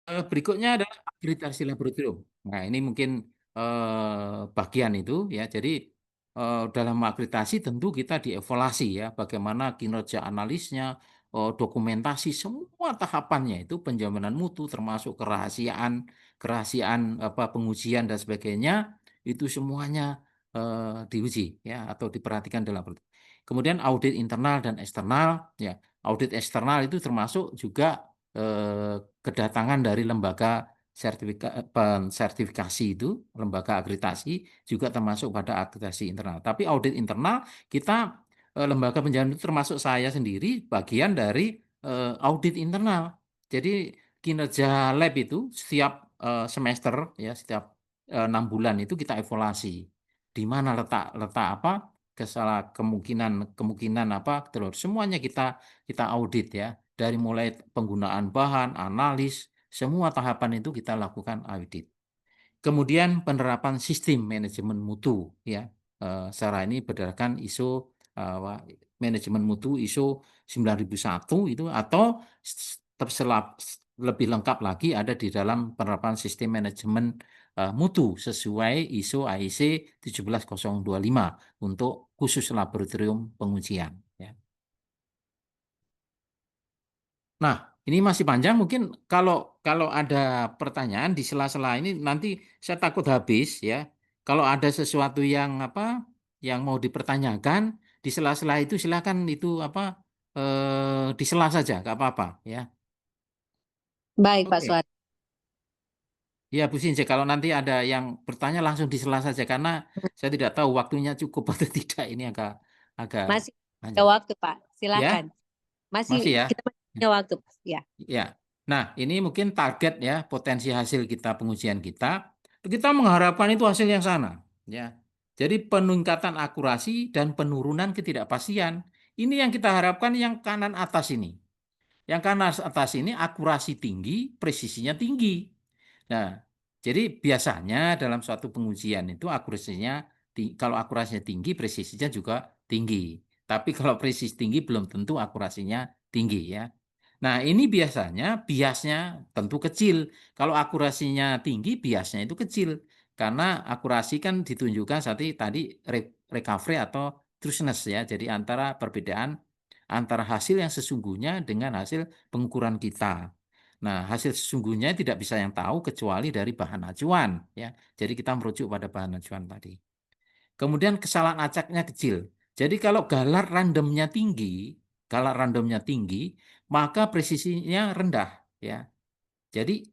Berikutnya adalah akreditasi laboratorium. Nah, ini mungkin bagian itu ya. Jadi dalam akreditasi tentu kita dievaluasi ya, bagaimana kinerja analisnya, dokumentasi semua tahapannya itu penjaminan mutu termasuk kerahasiaan, kerahasiaan apa pengujian dan sebagainya itu semuanya diuji ya atau diperhatikan dalam laboratorium. Kemudian audit internal dan eksternal ya. Audit eksternal itu termasuk juga kedatangan dari lembaga sertifikasi itu, lembaga akreditasi juga termasuk pada akreditasi internal. Tapi audit internal kita lembaga penjamin itu termasuk saya sendiri bagian dari audit internal. Jadi kinerja lab itu setiap semester ya setiap 6 bulan itu kita evaluasi di mana letak letak apa kesalahan kemungkinan kemungkinan apa terus semuanya kita audit ya dari mulai penggunaan bahan, analis, semua tahapan itu kita lakukan audit. Kemudian penerapan sistem manajemen mutu ya. Secara ini berdasarkan ISO manajemen mutu ISO 9001 itu atau terselap lebih lengkap lagi ada di dalam penerapan sistem manajemen mutu sesuai ISO IEC 17025 untuk khusus laboratorium pengujian ya. Nah, ini masih panjang. Mungkin kalau kalau ada pertanyaan di sela-sela ini nanti saya takut habis ya. Kalau ada sesuatu yang apa yang mau dipertanyakan di sela-sela itu silakan itu apa di sela saja, nggak apa-apa ya. Baik, Pak Oke. Suat. Ya, Bu Sinje, kalau nanti ada yang bertanya langsung di sela saja karena saya tidak tahu waktunya cukup atau tidak. Ini agak agak Masih ada panjang. waktu, Pak. Silakan. Ya, Masih masih ya. kita masih punya waktu, Pak. Ya. Ya, nah ini mungkin target ya potensi hasil kita pengujian kita. Kita mengharapkan itu hasil yang sana, ya. Jadi peningkatan akurasi dan penurunan ketidakpastian. Ini yang kita harapkan yang kanan atas ini. Yang kanan atas ini akurasi tinggi, presisinya tinggi. Nah, jadi biasanya dalam suatu pengujian itu akurasinya kalau akurasinya tinggi, presisinya juga tinggi. Tapi kalau presisi tinggi belum tentu akurasinya tinggi ya. Nah, ini biasanya biasnya tentu kecil. Kalau akurasinya tinggi, biasnya itu kecil. Karena akurasi kan ditunjukkan tadi recovery atau trueness ya. Jadi antara perbedaan antara hasil yang sesungguhnya dengan hasil pengukuran kita. Nah, hasil sesungguhnya tidak bisa yang tahu kecuali dari bahan acuan ya. Jadi kita merujuk pada bahan acuan tadi. Kemudian kesalahan acaknya kecil. Jadi kalau galar randomnya tinggi, maka presisinya rendah ya. Jadi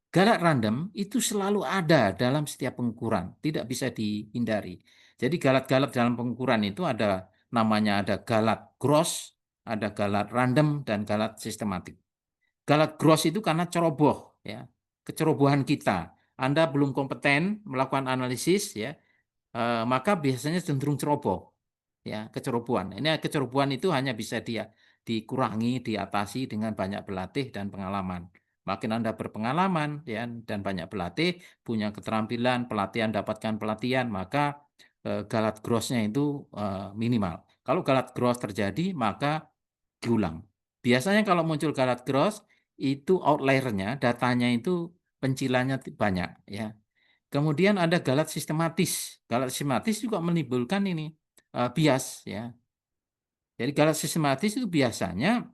galat random itu selalu ada dalam setiap pengukuran, tidak bisa dihindari. Jadi galat-galat dalam pengukuran itu ada galat gross, ada galat random dan galat sistematik. Galat gross itu karena ceroboh ya, kecerobohan kita. Anda belum kompeten melakukan analisis ya, maka biasanya cenderung ceroboh ya kecerobohan. Ini kecerobohan itu hanya bisa dia dikurangi, diatasi dengan banyak berlatih dan pengalaman. Makin Anda berpengalaman ya dan banyak berlatih, punya keterampilan, pelatihan dapatkan pelatihan, maka galat grossnya itu minimal. Kalau galat gross terjadi, maka diulang. Biasanya kalau muncul galat gross itu outliernya, datanya itu pencilannya banyak ya. Kemudian ada galat sistematis. Galat sistematis juga menimbulkan ini bias ya. Jadi galat sistematis itu biasanya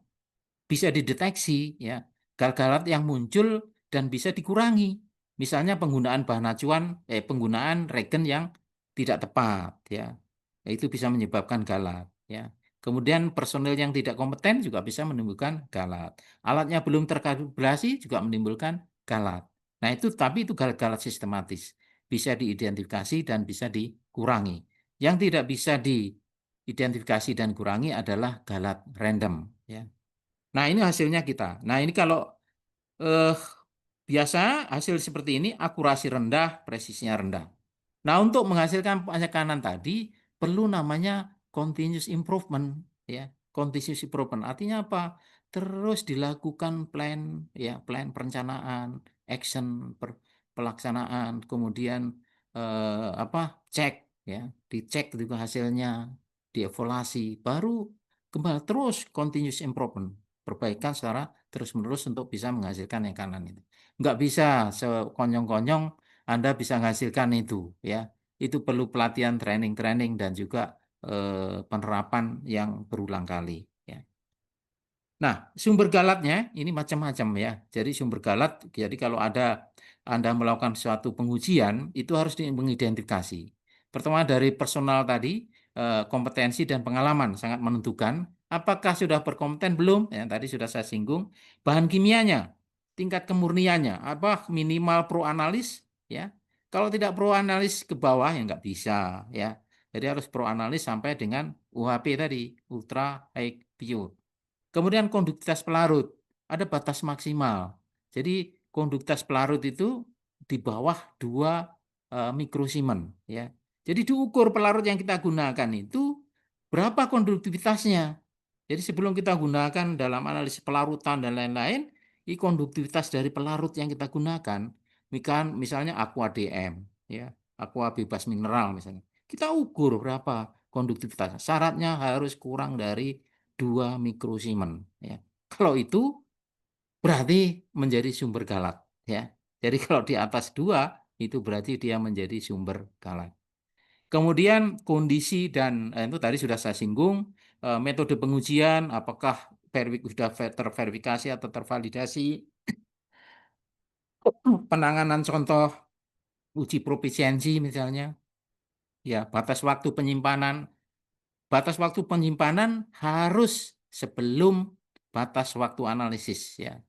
bisa dideteksi ya. Galat-galat yang muncul dan bisa dikurangi. Misalnya penggunaan bahan acuan, penggunaan regen yang tidak tepat ya. Itu bisa menyebabkan galat ya. Kemudian personel yang tidak kompeten juga bisa menimbulkan galat. Alatnya belum terkalibrasi juga menimbulkan galat. Nah, itu tapi itu galat-galat sistematis. Bisa diidentifikasi dan bisa dikurangi. Yang tidak bisa diidentifikasi dan kurangi adalah galat random ya. Nah, ini hasilnya kita. Nah, ini kalau eh, biasa hasil seperti ini akurasi rendah, presisinya rendah. Nah, untuk menghasilkan penekanan tadi perlu namanya continuous improvement ya. Continuous improvement artinya apa? Terus dilakukan plan perencanaan, action pelaksanaan, kemudian apa? Cek ya, dicek juga hasilnya, dievaluasi, baru kembali terus continuous improvement. perbaikan secara terus-menerus untuk bisa menghasilkan yang kanan itu. Nggak bisa sekonyong-konyong Anda bisa menghasilkan itu ya. Itu perlu pelatihan training-training dan juga penerapan yang berulang kali ya. Nah, sumber galatnya ini macam-macam ya. Jadi sumber galat, jadi kalau ada Anda melakukan suatu pengujian, itu harus mengidentifikasi. Pertama dari personal tadi, kompetensi dan pengalaman sangat menentukan. Apakah sudah berkompeten belum? Ya, tadi sudah saya singgung. Bahan kimianya, tingkat kemurniannya, apa minimal pro analis ya. Kalau tidak pro analis ke bawah ya nggak bisa ya. Jadi harus pro analis sampai dengan UHP tadi, ultra high pure. Kemudian konduktivitas pelarut, ada batas maksimal. Jadi konduktivitas pelarut itu di bawah 2 mikrosimen ya. Jadi diukur pelarut yang kita gunakan itu berapa konduktivitasnya. Jadi sebelum kita gunakan dalam analisis pelarutan dan lain-lain, konduktivitas dari pelarut yang kita gunakan, misalnya aqua DM ya, aqua bebas mineral misalnya. Kita ukur berapa konduktivitas. Syaratnya harus kurang dari 2 mikrosimen ya. Kalau itu berarti menjadi sumber galat ya. Jadi kalau di atas 2 itu berarti dia menjadi sumber galat. Kemudian kondisi dan itu tadi sudah saya singgung, metode pengujian apakah sudah terverifikasi atau tervalidasi, penanganan contoh uji profisiensi misalnya, ya batas waktu penyimpanan harus sebelum batas waktu analisis ya.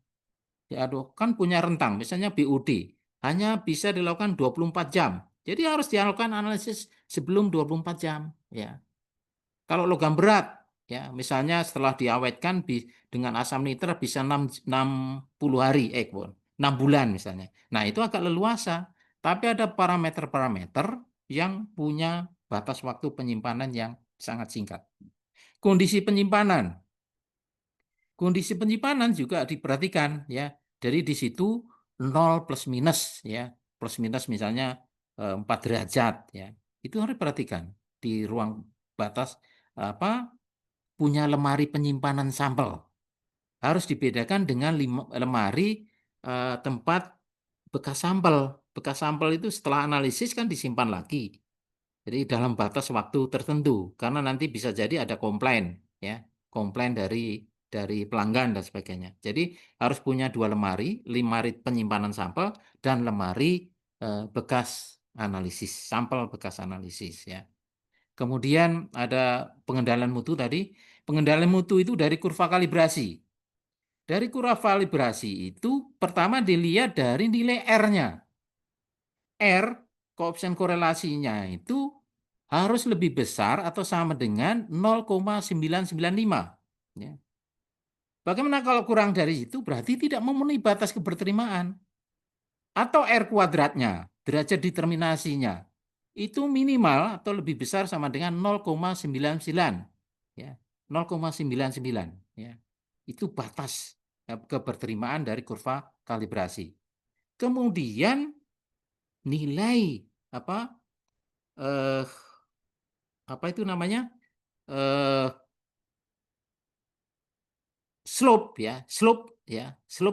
Ya, aduh, kan punya rentang, misalnya BUD hanya bisa dilakukan 24 jam. Jadi harus dilakukan analisis sebelum 24 jam ya. Kalau logam berat ya, misalnya setelah diawetkan dengan asam nitrat bisa 60 hari 6 bulan misalnya. Nah, itu agak leluasa. Tapi ada parameter-parameter yang punya batas waktu penyimpanan yang sangat singkat. Kondisi penyimpanan. Kondisi penyimpanan juga diperhatikan ya. Jadi di situ 0 plus minus ya. Plus minus misalnya 4 derajat ya. Itu harus diperhatikan di ruang batas apa punya lemari penyimpanan sampel. Harus dibedakan dengan lemari tempat bekas sampel. Bekas sampel itu setelah analisis kan disimpan lagi. Jadi dalam batas waktu tertentu karena nanti bisa jadi ada komplain ya, komplain dari pelanggan dan sebagainya. Jadi harus punya 2 lemari, lemari penyimpanan sampel dan lemari bekas analisis, sampel bekas analisis ya. Kemudian ada pengendalian mutu tadi. Pengendalian mutu itu dari kurva kalibrasi. Dari kurva kalibrasi itu pertama dilihat dari nilai R-nya. R, koefisien korelasinya itu harus lebih besar atau sama dengan 0,995. Ya. Bagaimana kalau kurang dari itu berarti tidak memenuhi batas keberterimaan. Atau R kuadratnya, derajat determinasinya, itu minimal atau lebih besar sama dengan 0,99. Ya, 0,99. Ya. Itu batas keberterimaan dari kurva kalibrasi. Kemudian nilai apa eh, apa itu namanya eh, slope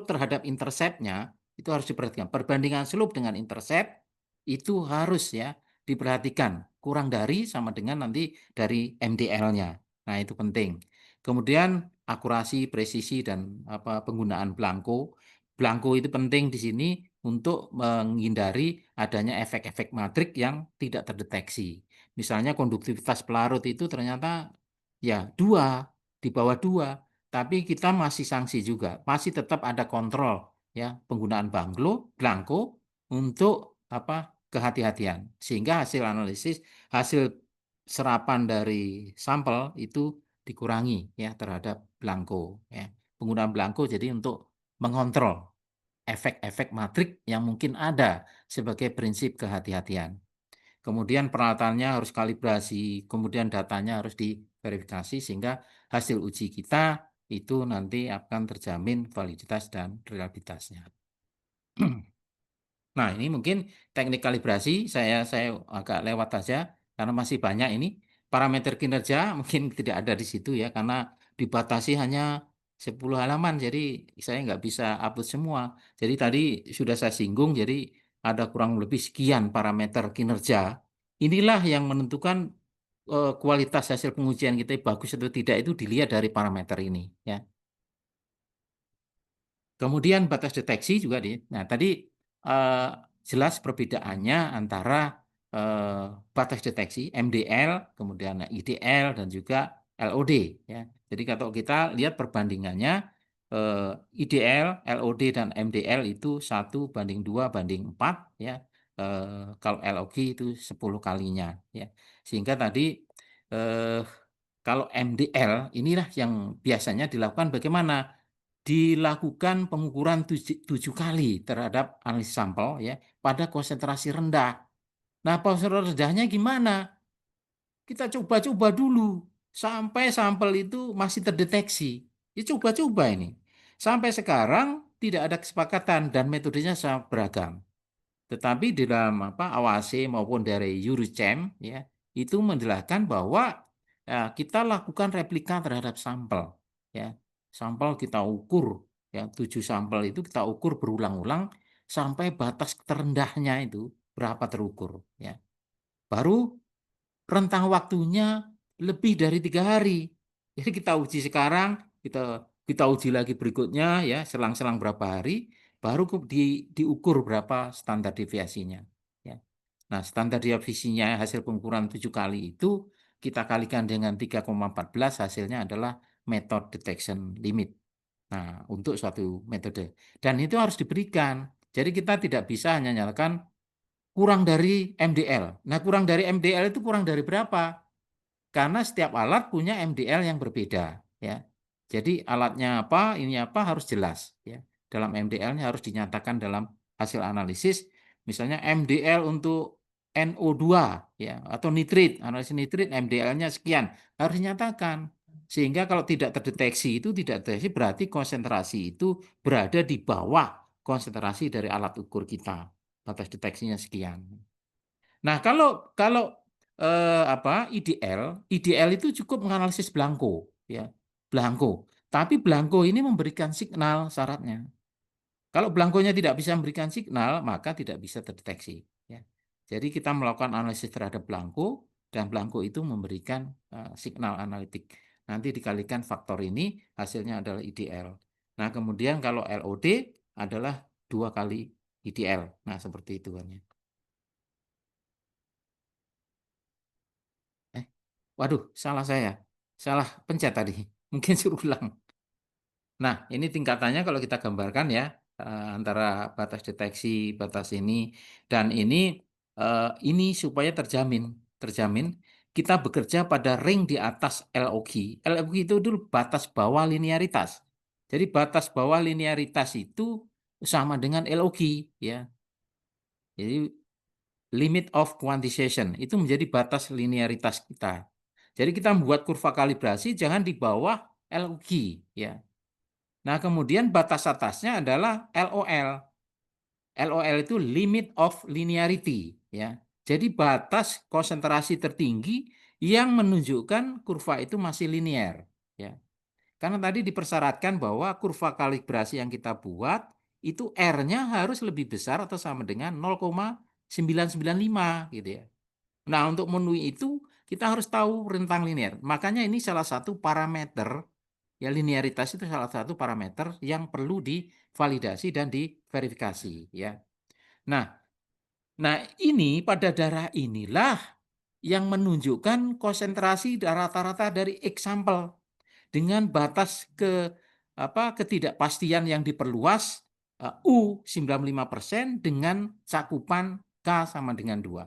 terhadap interceptnya itu harus diperhatikan. Perbandingan slope dengan intercept itu harus ya diperhatikan. Kurang dari sama dengan nanti dari MDL-nya. Nah, itu penting. Kemudian akurasi, presisi dan penggunaan blanko. Blanko itu penting di sini untuk menghindari adanya efek-efek matrik yang tidak terdeteksi. Misalnya konduktivitas pelarut itu ternyata ya 2, di bawah 2. Tapi kita masih sanksi juga, masih tetap ada kontrol ya penggunaan blanko untuk kehati-hatian sehingga hasil analisis, hasil serapan dari sampel itu dikurangi ya terhadap blanko ya. Penggunaan blanko jadi untuk mengontrol efek-efek matrik yang mungkin ada sebagai prinsip kehati-hatian. Kemudian peralatannya harus kalibrasi, kemudian datanya harus diverifikasi sehingga hasil uji kita itu nanti akan terjamin validitas dan reliabilitasnya. Nah, ini mungkin teknik kalibrasi saya agak lewat saja karena masih banyak ini parameter kinerja mungkin tidak ada di situ ya karena dibatasi hanya 10 halaman, jadi saya nggak bisa upload semua. Jadi tadi sudah saya singgung, jadi ada kurang lebih sekian parameter kinerja. Inilah yang menentukan kualitas hasil pengujian kita bagus atau tidak itu dilihat dari parameter ini, ya. Kemudian batas deteksi juga nah tadi jelas perbedaannya antara batas deteksi MDL, kemudian IDL dan juga LOD, ya. Jadi kalau kita lihat perbandingannya IDL, LOD dan MDL itu 1:2:4, ya. Kalau LOG itu 10 kalinya, ya. Sehingga tadi eh, kalau MDL inilah yang biasanya dilakukan bagaimana? Dilakukan pengukuran 7 kali terhadap analisis sampel, ya, pada konsentrasi rendah. Nah, konsentrasi rendahnya gimana? Kita coba-coba dulu sampai sampel itu masih terdeteksi. Ya coba-coba ini. Sampai sekarang tidak ada kesepakatan dan metodenya sangat beragam. Tetapi di dalam AWAC maupun dari EuroChem, ya, itu menjelaskan bahwa kita lakukan replika terhadap sampel, ya. Sampel kita ukur, ya, 7 sampel itu kita ukur berulang-ulang sampai batas terendahnya itu berapa terukur, ya. Baru rentang waktunya lebih dari 3 hari. Jadi kita uji sekarang, kita kita uji lagi berikutnya, ya, selang-selang berapa hari, baru diukur berapa standar deviasinya, ya. Nah, standar deviasinya hasil pengukuran 7 kali itu kita kalikan dengan 3,14, hasilnya adalah method detection limit. Nah, untuk suatu metode. Dan itu harus diberikan. Jadi kita tidak bisa hanya nyalakan kurang dari MDL. Nah, kurang dari MDL itu kurang dari berapa? Karena setiap alat punya MDL yang berbeda, ya. Jadi alatnya apa, ini apa harus jelas, ya. Dalam MDL-nya harus dinyatakan dalam hasil analisis, misalnya MDL untuk NO2, ya, atau nitrit, analisis nitrit MDL-nya sekian, harus dinyatakan. Sehingga kalau tidak terdeteksi itu tidak terdeteksi berarti konsentrasi itu berada di bawah konsentrasi dari alat ukur kita. Batas deteksinya sekian. Nah, kalau kalau IDL itu cukup menganalisis Blanco, ya, Blanco. Tapi Blanco ini memberikan signal syaratnya. Kalau Blanco-nya tidak bisa memberikan signal, maka tidak bisa terdeteksi, ya. Jadi kita melakukan analisis terhadap Blanco dan Blanco itu memberikan signal analitik. Nanti dikalikan faktor ini, hasilnya adalah IDL. Nah, kemudian kalau LOD adalah 2 kali IDL. Nah, seperti itu kan, ya. Eh, Waduh, salah saya. Salah pencet tadi. Mungkin suruh ulang. Nah, ini tingkatannya kalau kita gambarkan, ya, antara batas deteksi, batas ini, dan ini supaya terjamin kita bekerja pada ring di atas LOG. LOG itu dulu batas bawah linearitas. Jadi batas bawah linearitas itu sama dengan LOG, ya. Jadi limit of quantization itu menjadi batas linearitas kita. Jadi kita membuat kurva kalibrasi jangan di bawah LOG, ya. Nah, kemudian batas atasnya adalah LOL. LOL itu limit of linearity, ya. Jadi batas konsentrasi tertinggi yang menunjukkan kurva itu masih linear, ya. Karena tadi dipersyaratkan bahwa kurva kalibrasi yang kita buat itu R-nya harus lebih besar atau sama dengan 0,995, gitu, ya. Nah, untuk memenuhi itu kita harus tahu rentang linear. Makanya ini salah satu parameter, ya, linearitas itu salah satu parameter yang perlu divalidasi dan diverifikasi, ya. Nah, ini pada darah inilah yang menunjukkan konsentrasi rata-rata dari X sampel dengan batas ketidakpastian yang diperluas U 95% dengan cakupan K sama dengan 2.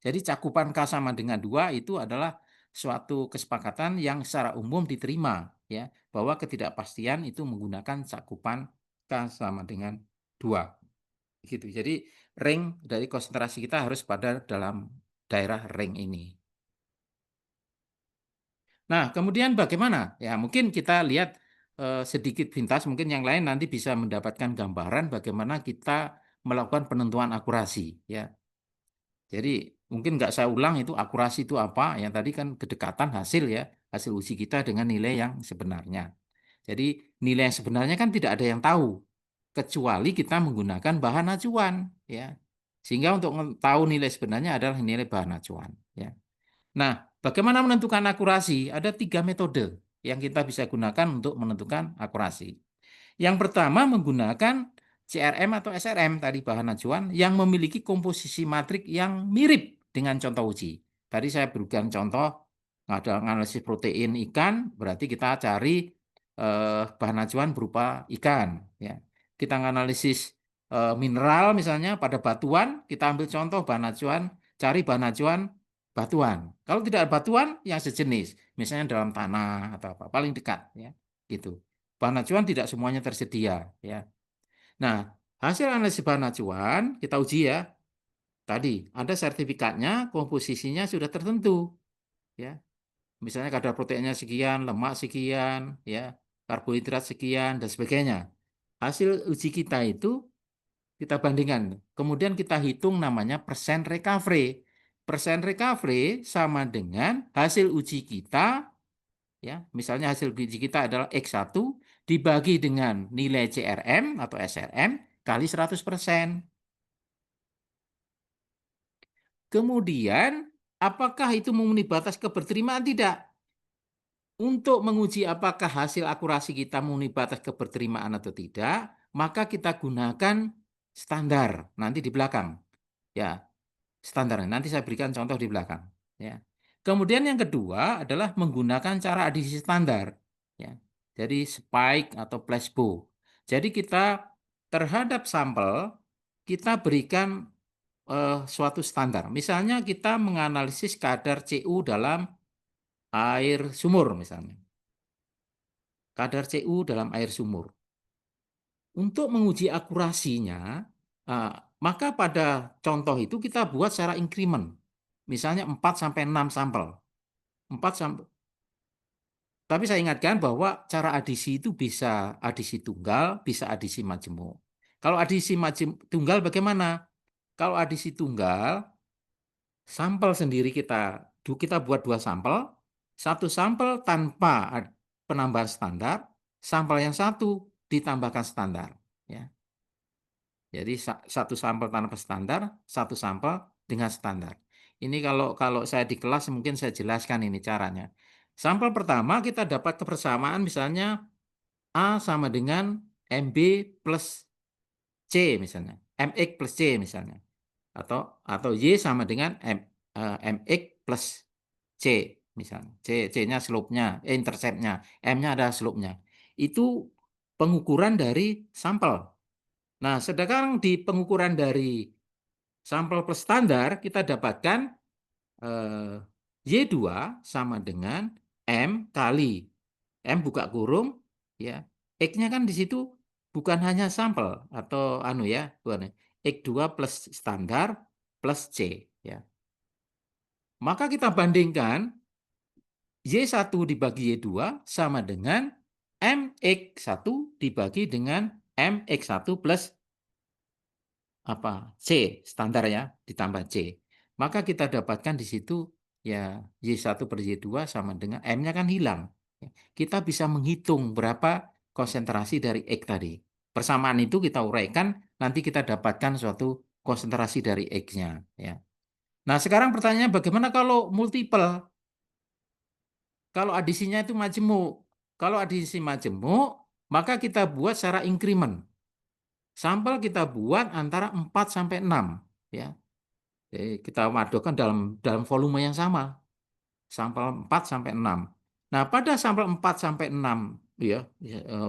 Jadi cakupan K sama dengan 2 itu adalah suatu kesepakatan yang secara umum diterima, ya, bahwa ketidakpastian itu menggunakan cakupan K sama dengan 2. Gitu. Jadi ring dari konsentrasi kita harus pada dalam daerah ring ini. Nah, kemudian bagaimana? Ya, mungkin kita lihat sedikit pintas, mungkin yang lain nanti bisa mendapatkan gambaran bagaimana kita melakukan penentuan akurasi, ya. Jadi mungkin nggak saya ulang itu akurasi itu apa. Yang tadi kan kedekatan hasil, ya, hasil uji kita dengan nilai yang sebenarnya. Jadi nilai yang sebenarnya kan tidak ada yang tahu kecuali kita menggunakan bahan acuan, ya. Sehingga untuk tahu nilai sebenarnya adalah nilai bahan acuan, ya. Nah, bagaimana menentukan akurasi? Ada 3 metode yang kita bisa gunakan untuk menentukan akurasi. Yang pertama menggunakan CRM atau SRM tadi bahan acuan yang memiliki komposisi matrik yang mirip dengan contoh uji. Tadi saya berikan contoh ada analisis protein ikan, berarti kita cari bahan acuan berupa ikan. Ya. Kita analisis mineral misalnya pada batuan, kita ambil contoh bahan acuan, cari bahan acuan batuan. Kalau tidak ada batuan yang sejenis, misalnya dalam tanah atau apa, paling dekat ya, gitu. Bahan acuan tidak semuanya tersedia ya. Nah, hasil analisis bahan acuan kita uji ya. Tadi ada sertifikatnya, komposisinya sudah tertentu ya. Misalnya kadar proteinnya sekian, lemak sekian, ya, karbohidrat sekian dan sebagainya. Hasil uji kita itu kita bandingkan. Kemudian kita hitung namanya persen recovery. Persen recovery sama dengan hasil uji kita, ya. Misalnya hasil uji kita adalah X1 dibagi dengan nilai CRM atau SRM kali 100%. Kemudian, apakah itu memenuhi batas keberterimaan? Tidak. Untuk menguji apakah hasil akurasi kita memenuhi batas keberterimaan atau tidak, maka kita gunakan standar nanti di belakang. Ya, standarnya. Nanti saya berikan contoh di belakang. Ya. Kemudian yang kedua adalah menggunakan cara adisi standar. Ya. Jadi spike atau placebo. Jadi kita terhadap sampel kita berikan suatu standar. Misalnya kita menganalisis kadar CU dalam air sumur misalnya. Kadar CU dalam air sumur. Untuk menguji akurasinya, maka pada contoh itu kita buat secara increment. Misalnya 4 sampai 6 sampel. 4 sampai Tapi saya ingatkan bahwa cara adisi itu bisa adisi tunggal, bisa adisi majemuk. Kalau adisi tunggal bagaimana? Kalau adisi tunggal, sampel sendiri kita buat 2 sampel, satu sampel tanpa penambahan standar, sampel yang satu ditambahkan standar. Ya. Jadi satu sampel tanpa standar, satu sampel dengan standar. Ini kalau kalau saya di kelas mungkin saya jelaskan ini caranya. Sampel pertama kita dapat kebersamaan misalnya A sama dengan MB plus C misalnya, MX plus C misalnya. Atau Y sama dengan MX plus C misalnya. C-nya slope-nya, intercept-nya, M-nya adalah slope-nya. Itu pengukuran dari sampel. Nah, sedangkan di pengukuran dari sampel plus standar kita dapatkan Y2 sama dengan M kali M buka kurung ya. X-nya kan di situ bukan hanya sampel atau ya, bukan. X2 plus standar plus C ya. Maka kita bandingkan Y1 dibagi Y2 sama dengan MX1 dibagi dengan MX1 plus C standar ya ditambah C. Maka kita dapatkan di situ ya Y1 per Y2 sama dengan M-nya kan hilang. Kita bisa menghitung berapa konsentrasi dari X tadi. Persamaan itu kita uraikan, nanti kita dapatkan suatu konsentrasi dari X-nya ya. Nah, sekarang pertanyaannya bagaimana kalau multiple? Kalau adisinya itu majemuk. Kalau adisi majemuk, maka kita buat secara increment. Sampel kita buat antara 4 sampai 6 ya. Jadi kita masukkan dalam volume yang sama. Sampel 4 sampai 6. Nah, pada sampel 4 sampai 6 ya,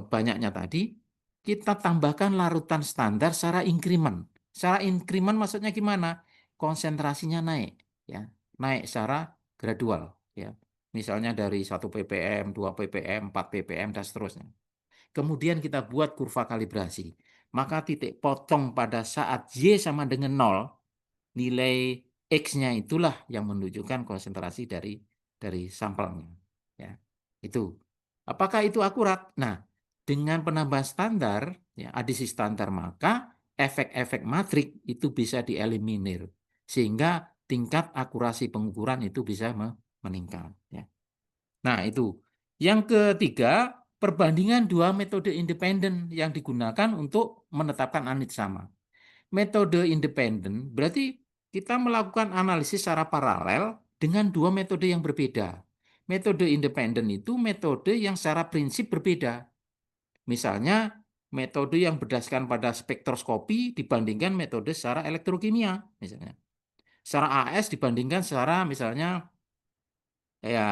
banyaknya tadi kita tambahkan larutan standar secara increment. Secara increment maksudnya gimana? Konsentrasinya naik ya. Naik secara gradual ya. Misalnya dari 1 ppm, 2 ppm, 4 ppm dan seterusnya. Kemudian kita buat kurva kalibrasi. Maka titik potong pada saat Y sama dengan 0, nilai X-nya itulah yang menunjukkan konsentrasi dari sampelnya. Ya, itu. Apakah itu akurat? Nah, dengan penambahan standar, ya, adisi standar, maka efek-efek matrik itu bisa dieliminir. Sehingga tingkat akurasi pengukuran itu bisa meningkat. Ya. Nah, itu. Yang ketiga, perbandingan dua metode independen yang digunakan untuk menetapkan anit sama. Metode independen berarti kita melakukan analisis secara paralel dengan dua metode yang berbeda. Metode independen itu metode yang secara prinsip berbeda. Misalnya, metode yang berdasarkan pada spektroskopi dibandingkan metode secara elektrokimia, misalnya. Secara AS dibandingkan secara misalnya ya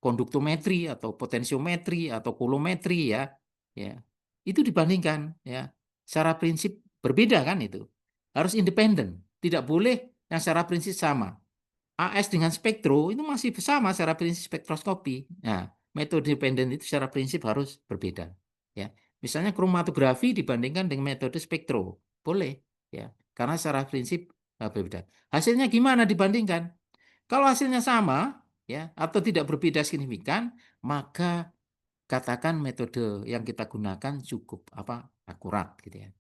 konduktometri atau potensiometri atau kulometri ya. Ya. Itu dibandingkan ya. Secara prinsip berbeda kan itu. Harus independen, tidak boleh yang secara prinsip sama. AS dengan spektro itu masih sama secara prinsip spektroskopi. Nah, metode independen itu secara prinsip harus berbeda. Ya, misalnya kromatografi dibandingkan dengan metode spektro, boleh, ya, karena secara prinsip berbeda. Hasilnya gimana dibandingkan? Kalau hasilnya sama, ya, atau tidak berbeda signifikan, maka katakan metode yang kita gunakan cukup akurat, gitu ya.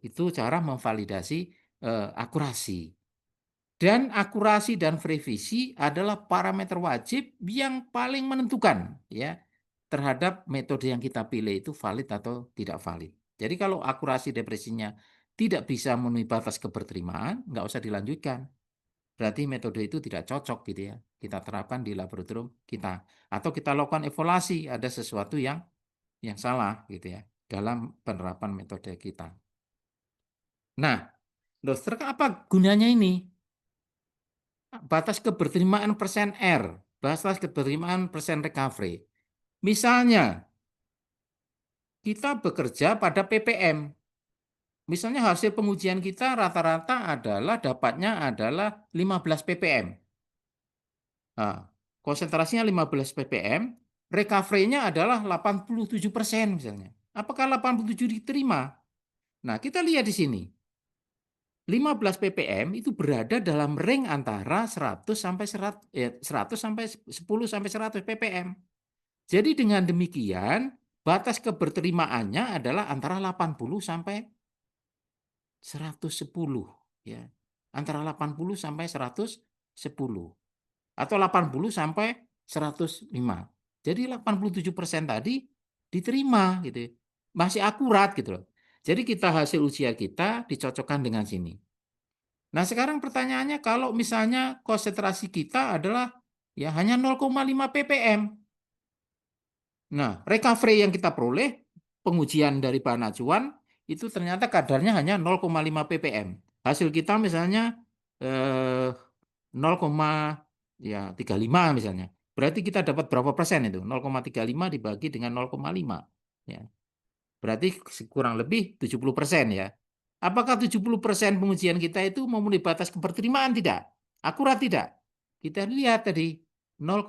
Itu cara memvalidasi akurasi. Dan akurasi dan presisi adalah parameter wajib yang paling menentukan ya terhadap metode yang kita pilih itu valid atau tidak valid. Jadi kalau akurasi depresinya tidak bisa memenuhi batas keberterimaan, nggak usah dilanjutkan. Berarti metode itu tidak cocok gitu ya. Kita terapkan di laboratorium kita. Atau kita lakukan evaluasi, ada sesuatu yang salah gitu ya dalam penerapan metode kita. Nah, dokter, apa gunanya ini? Batas keberterimaan persen R, batas keberterimaan persen recovery. Misalnya, kita bekerja pada ppm. Misalnya hasil pengujian kita rata-rata adalah dapatnya adalah 15 ppm. Nah, konsentrasinya 15 ppm, recovery-nya adalah 87% misalnya. Apakah 87 diterima? Nah, kita lihat di sini. 15 ppm itu berada dalam ring antara 100 sampai 100 sampai 10 sampai 100 ppm. Jadi dengan demikian batas keberterimaannya adalah antara 80 sampai 110 ya. Antara 80 sampai 110 atau 80 sampai 105. Jadi 87% tadi diterima gitu. Masih akurat gitu loh. Jadi kita hasil ujian kita dicocokkan dengan sini. Nah, sekarang pertanyaannya kalau misalnya konsentrasi kita adalah ya hanya 0,5 ppm. Nah, recovery yang kita peroleh pengujian dari bahan acuan itu ternyata kadarnya hanya 0,5 ppm. Hasil kita misalnya 0,35 misalnya. Berarti kita dapat berapa persen itu? 0,35 dibagi dengan 0,5 ya. Berarti kurang lebih 70% ya. Apakah 70% pengujian kita itu memenuhi batas keberterimaan? Tidak. Akurat tidak. Kita lihat tadi 0,5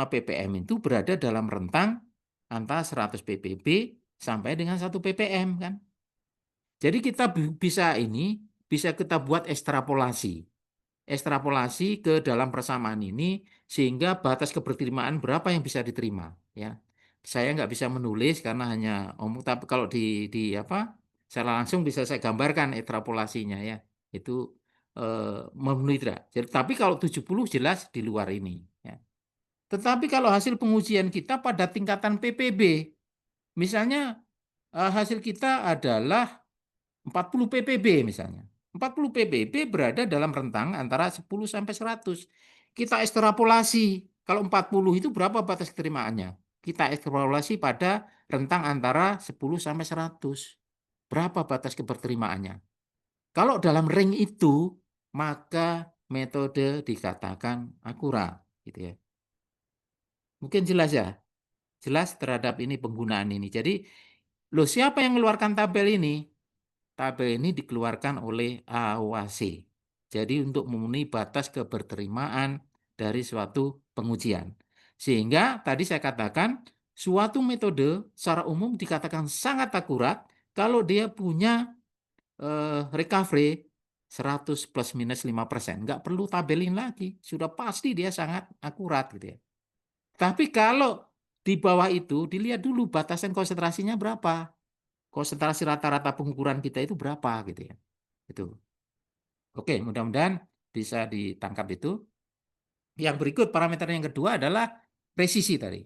ppm itu berada dalam rentang antara 100 ppb sampai dengan 1 ppm kan. Jadi kita bisa kita buat ekstrapolasi. Ekstrapolasi ke dalam persamaan ini sehingga batas keberterimaan berapa yang bisa diterima ya. Saya nggak bisa menulis karena hanya omong, tapi kalau di apa secara langsung bisa saya gambarkan ekstrapolasinya ya. Itu memenuhi tidak. Jadi, tapi kalau 70 jelas di luar ini ya. Tetapi kalau hasil pengujian kita pada tingkatan PPB, misalnya hasil kita adalah 40 ppb misalnya. 40 ppb berada dalam rentang antara 10 sampai 100. Kita ekstrapolasi. Kalau 40 itu berapa batas keterimaannya? Kita ekstrapolasi pada rentang antara 10 sampai 100. Berapa batas keberterimaannya? Kalau dalam ring itu, maka metode dikatakan akurat, gitu ya. Mungkin jelas ya? Jelas terhadap ini penggunaan ini. Jadi, loh, siapa yang mengeluarkan tabel ini? Tabel ini dikeluarkan oleh AOAC. Jadi untuk memenuhi batas keberterimaan dari suatu pengujian. Sehingga tadi saya katakan suatu metode secara umum dikatakan sangat akurat kalau dia punya recovery 100 plus minus 5%. Nggak perlu tabelin lagi. Sudah pasti dia sangat akurat gitu ya. Tapi kalau di bawah itu dilihat dulu batasan konsentrasinya berapa. Konsentrasi rata-rata pengukuran kita itu berapa gitu ya. Itu. Oke, mudah-mudahan bisa ditangkap itu. Yang berikut parameter yang kedua adalah presisi tadi.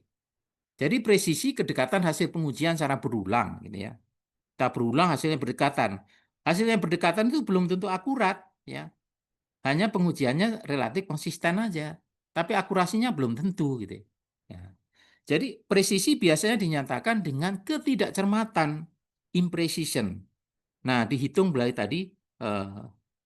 Jadi presisi kedekatan hasil pengujian secara berulang, gitu ya. Kita berulang hasilnya berdekatan. Hasilnya berdekatan itu belum tentu akurat, ya. Hanya pengujiannya relatif konsisten aja, tapi akurasinya belum tentu, gitu ya. Jadi presisi biasanya dinyatakan dengan ketidakcermatan, imprecision. Nah, dihitung mulai tadi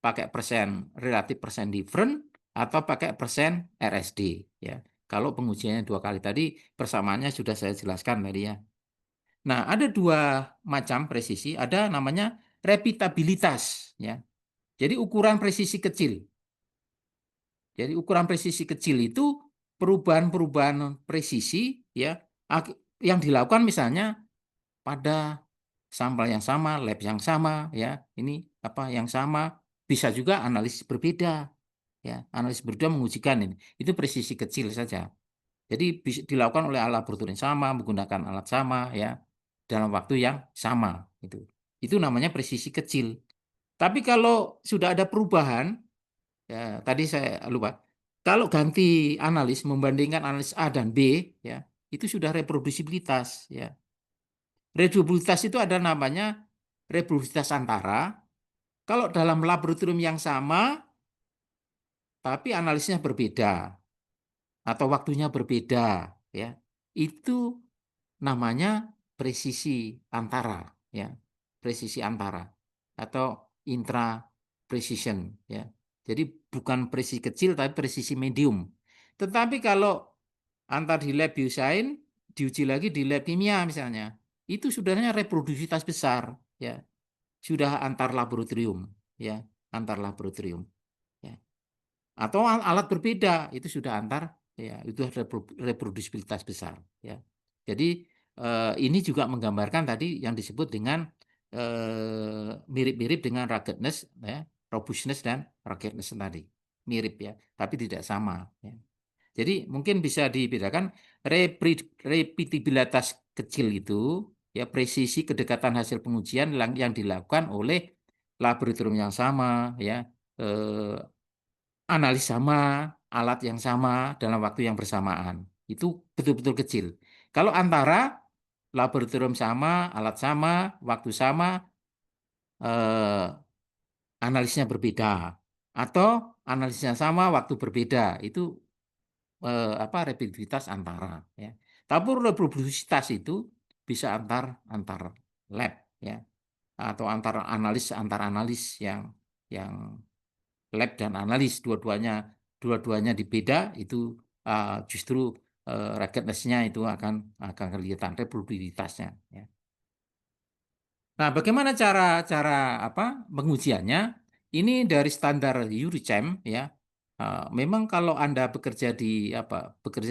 pakai persen relatif persen different atau pakai persen RSD, ya. Kalau pengujiannya 2 kali tadi persamaannya sudah saya jelaskan tadi ya. Nah, ada 2 macam presisi, ada namanya repeatabilitas, ya. Jadi ukuran presisi kecil. Jadi ukuran presisi kecil itu perubahan-perubahan presisi, ya, yang dilakukan misalnya pada sampel yang sama, lab yang sama, ya, ini apa yang sama, bisa juga analisis berbeda, ya, analisis berbeda mengujikan ini. Itu presisi kecil saja. Jadi bisa dilakukan oleh alat laboratorium yang sama, menggunakan alat sama, ya, dalam waktu yang sama, itu. Itu namanya presisi kecil. Tapi kalau sudah ada perubahan, ya, tadi saya lupa. Kalau ganti analis membandingkan analis A dan B, ya, itu sudah reprodusibilitas, ya. Reprodusibilitas itu ada namanya reprodusibilitas antara. Kalau dalam laboratorium yang sama, tapi analisnya berbeda atau waktunya berbeda, ya, itu namanya presisi antara, ya, presisi antara atau intra precision, ya. Jadi bukan presisi kecil tapi presisi medium. Tetapi kalau antar di lab biosain diuji lagi di lab kimia misalnya, itu sebenarnya reproduksibilitas besar, ya. Sudah antar laboratorium, ya, antar laboratorium, ya. Atau alat berbeda itu sudah antar, ya, itu ada reproduksibilitas besar, ya. Jadi ini juga menggambarkan tadi yang disebut dengan mirip-mirip dengan ruggedness, ya, robustness dan ruggedness tadi. Mirip ya, tapi tidak sama, ya. Jadi mungkin bisa dibedakan repeatabilitas kecil itu, ya, presisi kedekatan hasil pengujian yang dilakukan oleh laboratorium yang sama, ya, eh, analis sama, alat yang sama dalam waktu yang bersamaan. Itu betul-betul kecil. Kalau antara laboratorium sama, alat sama, waktu sama, eh, analisnya berbeda, atau analisnya sama, waktu berbeda, itu apa repetibilitas antara, ya. Tapi reproduksibilitas itu bisa antar lab, ya, atau antar analis yang lab dan analis dua-duanya dibeda itu justru ruggedness-nya itu akan kelihatan reproduksibilitasnya, ya. Nah, bagaimana cara cara apa pengujiannya? Ini dari standar EURICHEM, ya. Memang kalau Anda bekerja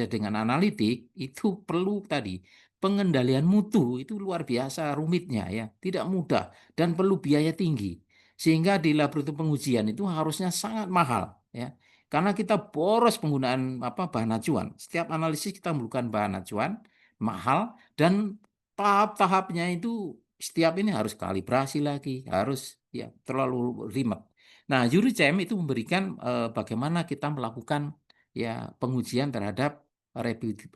dengan analitik itu perlu tadi pengendalian mutu itu luar biasa rumitnya, ya, tidak mudah dan perlu biaya tinggi. Sehingga di laboratorium pengujian itu harusnya sangat mahal, ya. Karena kita boros penggunaan bahan acuan. Setiap analisis kita menggunakan bahan acuan mahal dan tahap-tahapnya itu setiap ini harus kalibrasi lagi, harus, ya, terlalu ribet. Nah, EuroChem itu memberikan bagaimana kita melakukan, ya, pengujian terhadap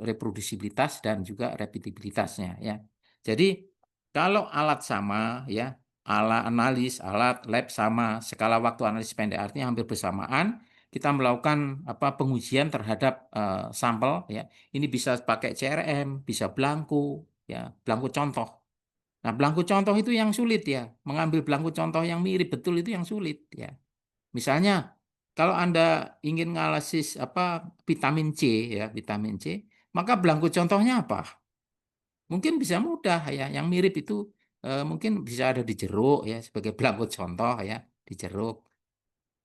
reproduksibilitas dan juga repeatabilitasnya, ya. Jadi kalau alat sama, ya, alat analis, alat lab sama, skala waktu analisis pendek artinya hampir bersamaan, kita melakukan pengujian terhadap sampel, ya. Ini bisa pakai CRM, bisa belangko, ya, belangko contoh. Nah, belangko contoh itu yang sulit, ya. Mengambil belangko contoh yang mirip betul itu yang sulit, ya. Misalnya kalau Anda ingin menganalisis vitamin C, ya, vitamin C, maka belangko contohnya apa? Mungkin bisa mudah, ya. Yang mirip itu mungkin bisa ada di jeruk, ya, sebagai belangko contoh, ya, di jeruk.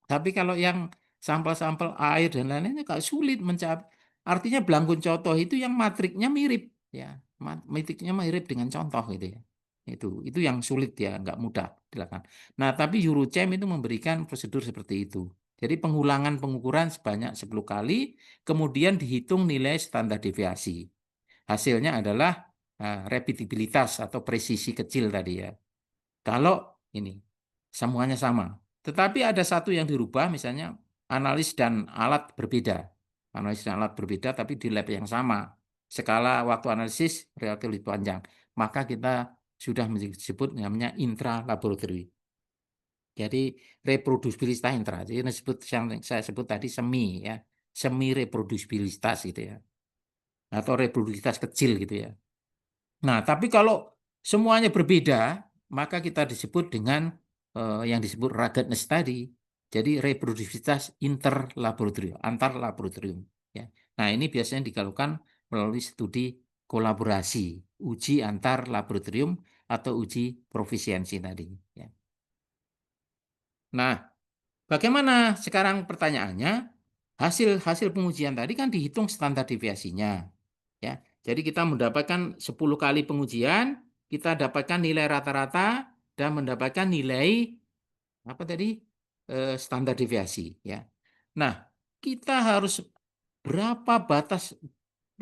Tapi kalau yang sampel-sampel air dan lain-lainnya agak sulit mencari. Artinya belangko contoh itu yang matriknya mirip, ya. Matriknya mirip dengan contoh gitu, ya. Itu yang sulit, ya, nggak mudah dilakukan. Nah, tapi EuroChem itu memberikan prosedur seperti itu. Jadi pengulangan pengukuran sebanyak 10 kali, kemudian dihitung nilai standar deviasi. Hasilnya adalah repeatabilitas atau presisi kecil tadi, ya. Kalau ini semuanya sama. Tetapi ada satu yang dirubah, misalnya analis dan alat berbeda. Analis dan alat berbeda tapi di lab yang sama. skala waktu analisis relatif lebih panjang. Maka kita sudah disebut namanya intra-laboratorium. Jadi reproduksibilitas intra. Jadi yang saya sebut tadi semi ya, semi reproduksibilitas gitu ya. Atau reproduksibilitas kecil gitu ya. Nah, tapi kalau semuanya berbeda, maka kita disebut dengan yang disebut ruggedness tadi. Jadi reproduksibilitas interlaboratorium, antar laboratorium. Ya. Nah, ini biasanya dilakukan melalui studi kolaborasi, uji antar laboratorium atau uji profisiensi tadi. Ya. Nah, bagaimana sekarang pertanyaannya? Hasil pengujian tadi kan dihitung standar deviasinya. Ya. Jadi kita mendapatkan 10 kali pengujian, kita dapatkan nilai rata-rata dan mendapatkan nilai apa tadi? Standar deviasi ya. Nah, kita harus berapa batas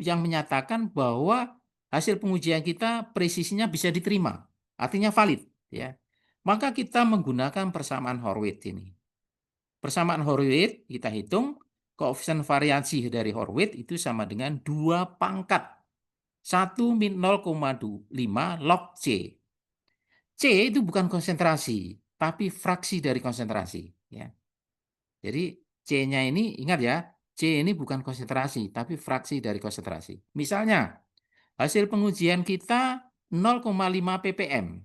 yang menyatakan bahwa hasil pengujian kita presisinya bisa diterima, artinya valid ya. Maka kita menggunakan persamaan Horwitz ini. Persamaan Horwitz kita hitung koefisien variasi dari Horwitz itu sama dengan 2 pangkat 1 min 0,5 log C. C itu bukan konsentrasi, tapi fraksi dari konsentrasi. Ya. Jadi C-nya ini, ingat ya, C ini bukan konsentrasi, tapi fraksi dari konsentrasi. Misalnya, hasil pengujian kita 0,5 ppm.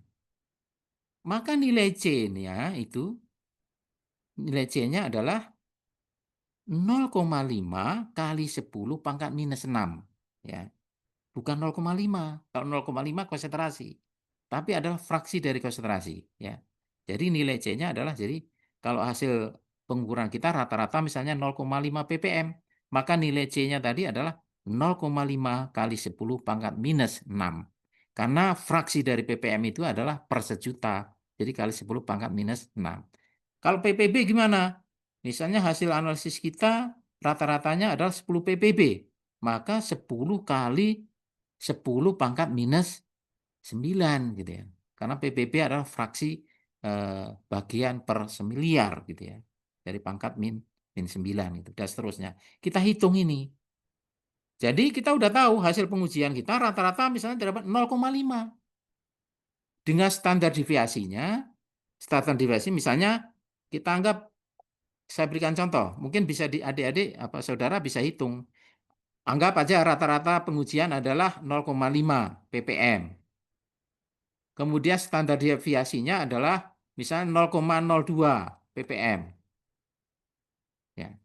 Maka nilai C-nya itu, nilai C-nya adalah 0,5 kali 10 pangkat minus 6. Ya. Bukan 0,5. Kalau 0,5 konsentrasi. Tapi adalah fraksi dari konsentrasi. Ya. Jadi nilai C-nya adalah, jadi kalau hasil pengukuran kita rata-rata misalnya 0,5 ppm, maka nilai C-nya tadi adalah 0,5 kali 10 pangkat minus 6. Karena fraksi dari ppm itu adalah per sejuta. Jadi kali 10 pangkat minus 6. Kalau ppb gimana? Misalnya hasil analisis kita rata-ratanya adalah 10 ppb. Maka 10 kali 10 pangkat minus 9 gitu ya. Karena ppb adalah fraksi bagian per semiliar gitu ya. Dari pangkat min 9 gitu dan seterusnya. Kita hitung ini. Jadi kita udah tahu hasil pengujian kita rata-rata misalnya dapat 0,5. Dengan standar deviasinya, standar deviasi misalnya kita anggap, saya berikan contoh, mungkin bisa adik-adik apa saudara bisa hitung. Anggap aja rata-rata pengujian adalah 0,5 ppm. Kemudian standar deviasinya adalah misalnya 0,02 ppm. Ya.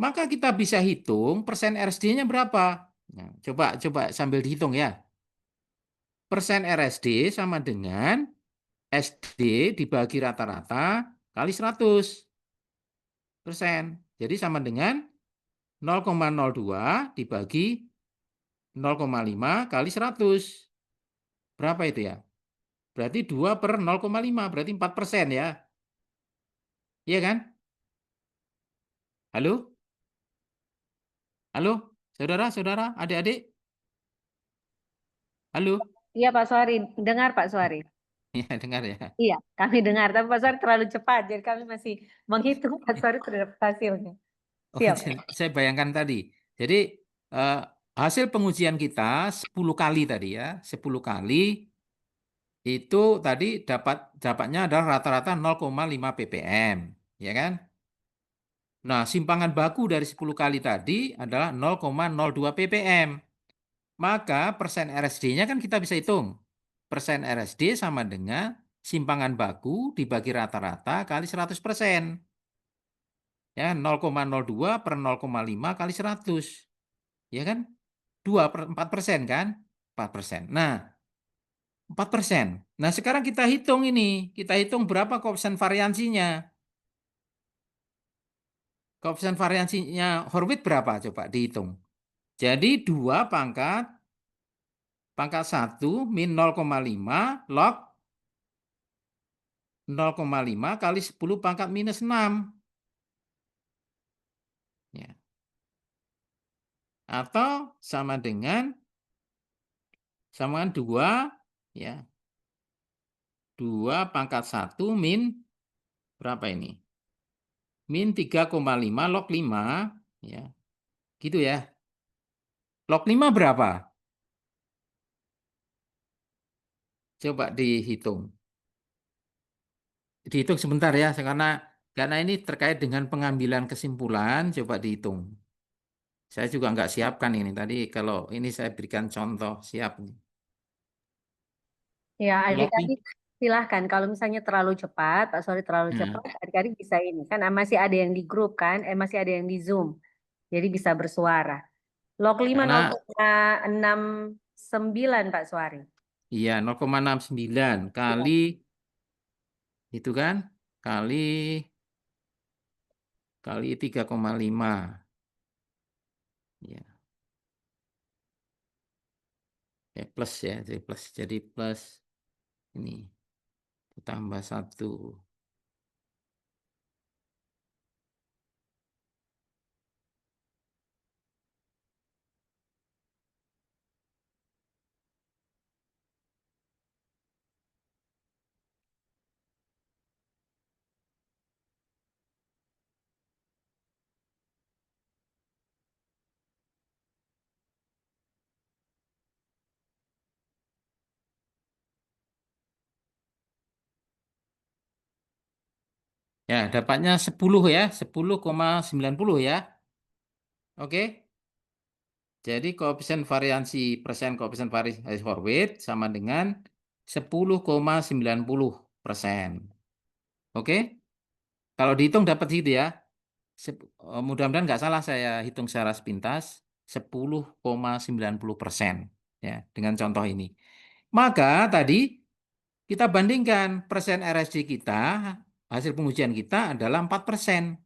Maka kita bisa hitung persen RSD-nya berapa. Nah, coba sambil dihitung ya. Persen RSD sama dengan SD dibagi rata-rata kali 100%. Jadi sama dengan 0,02 dibagi 0,5 kali 100. Berapa itu ya? Berarti 2 per 0,5, berarti 4% ya. Iya kan? Halo? Halo? Saudara-saudara, adik-adik? Halo? Iya Pak Suari, dengar Pak Suari. Iya, dengar ya. Iya, kami dengar. Tapi Pak Suari terlalu cepat, jadi kami masih menghitung Pak Suari sudah dapat hasilnya. Oh, Siap. saya bayangkan tadi. Jadi hasil pengujian kita 10 kali tadi ya, 10 kali itu tadi dapatnya adalah rata-rata 0,5 ppm, ya kan? Nah, simpangan baku dari 10 kali tadi adalah 0,02 ppm. Maka persen RSD-nya kan kita bisa hitung. Persen RSD sama dengan simpangan baku dibagi rata-rata kali 100%. Ya, 0,02 per 0,5 kali 100. Ya kan? 4% kan? 4%. Nah, 4%. Nah, sekarang kita hitung ini. Kita hitung berapa koefisien variansinya. Koefisien variansinya Horwitz berapa? Coba dihitung. Jadi 2 pangkat 1 min 0,5 log 0,5 kali 10 pangkat minus 6. Ya. Atau sama dengan 2 ya. 2 pangkat 1 min berapa ini? Min 3,5 log 5 ya. Gitu ya. Log 5 berapa? Coba dihitung. Dihitung sebentar ya, karena ini terkait dengan pengambilan kesimpulan, coba dihitung. Saya juga nggak siapkan ini tadi. Kalau ini saya berikan contoh siap. Ya, Login. adik-adik silahkan. Kalau misalnya terlalu cepat, Pak Sori terlalu Nah, cepat, adik-adik bisa ini. Kan masih ada yang di grup kan, masih ada yang di Zoom. Jadi bisa bersuara. Log 5 karena 0,69 Pak Suari. iya 0,69 Iya. kali itu kan kali kali 3,5 ya, plus ya, jadi plus ini tambah 1 ya, dapatnya 10 ya, 10,90 ya. Oke. Jadi koefisien variasi Horwitz sama dengan 10,90%. Oke. Kalau dihitung dapat gitu ya. Mudah-mudahan nggak salah saya hitung secara sepintas 10,90% ya dengan contoh ini. Maka tadi kita bandingkan persen RSD kita, hasil pengujian kita adalah 4%.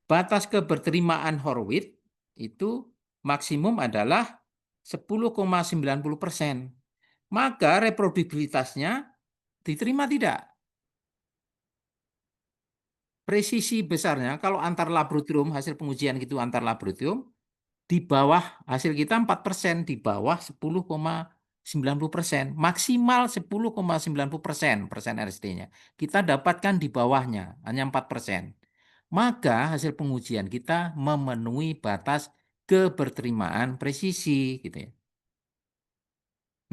Batas keberterimaan Horwitz itu maksimum adalah 10,90%. Maka reproduksibilitasnya diterima tidak? Presisi besarnya kalau antar laboratorium, hasil pengujian gitu antar laboratorium, di bawah hasil kita 4%, di bawah 10,90%, maksimal 10,90% persen RST-nya. Kita dapatkan di bawahnya hanya 4%. Maka hasil pengujian kita memenuhi batas keberterimaan presisi gitu ya.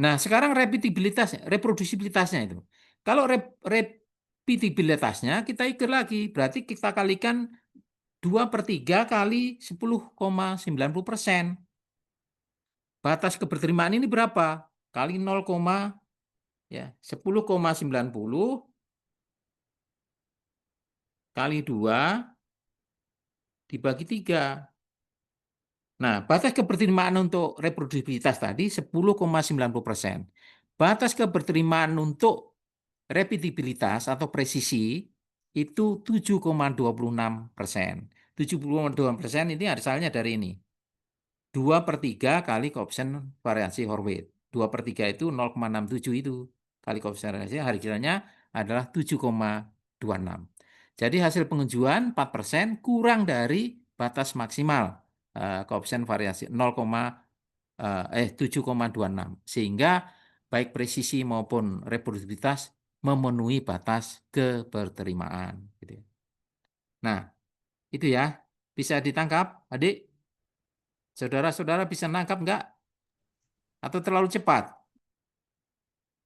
Nah, sekarang reproduksibilitasnya itu. Kalau repetibilitasnya kita ikut lagi, berarti kita kalikan 2/3 kali 10,90%. Batas keberterimaan ini berapa? Kali 0, ya 10,90 kali 2 dibagi 3. Nah, batas keberterimaan untuk reproduksibilitas tadi 10,90%. Batas keberterimaan untuk repetibilitas atau presisi itu 7,26%. 7,26% ini asalnya dari ini. 2/3 kali koefisien variasi Horwitz. 2/3 itu 0,67 itu. Kali koefisien variasi harganya adalah 7,26. Jadi hasil pengujian 4% kurang dari batas maksimal koefisien variasi 7,26. Sehingga baik presisi maupun reproduksibilitas memenuhi batas keberterimaan. Gitu. Nah, itu ya. Bisa ditangkap, adik? Saudara-saudara bisa nangkap nggak? Atau terlalu cepat?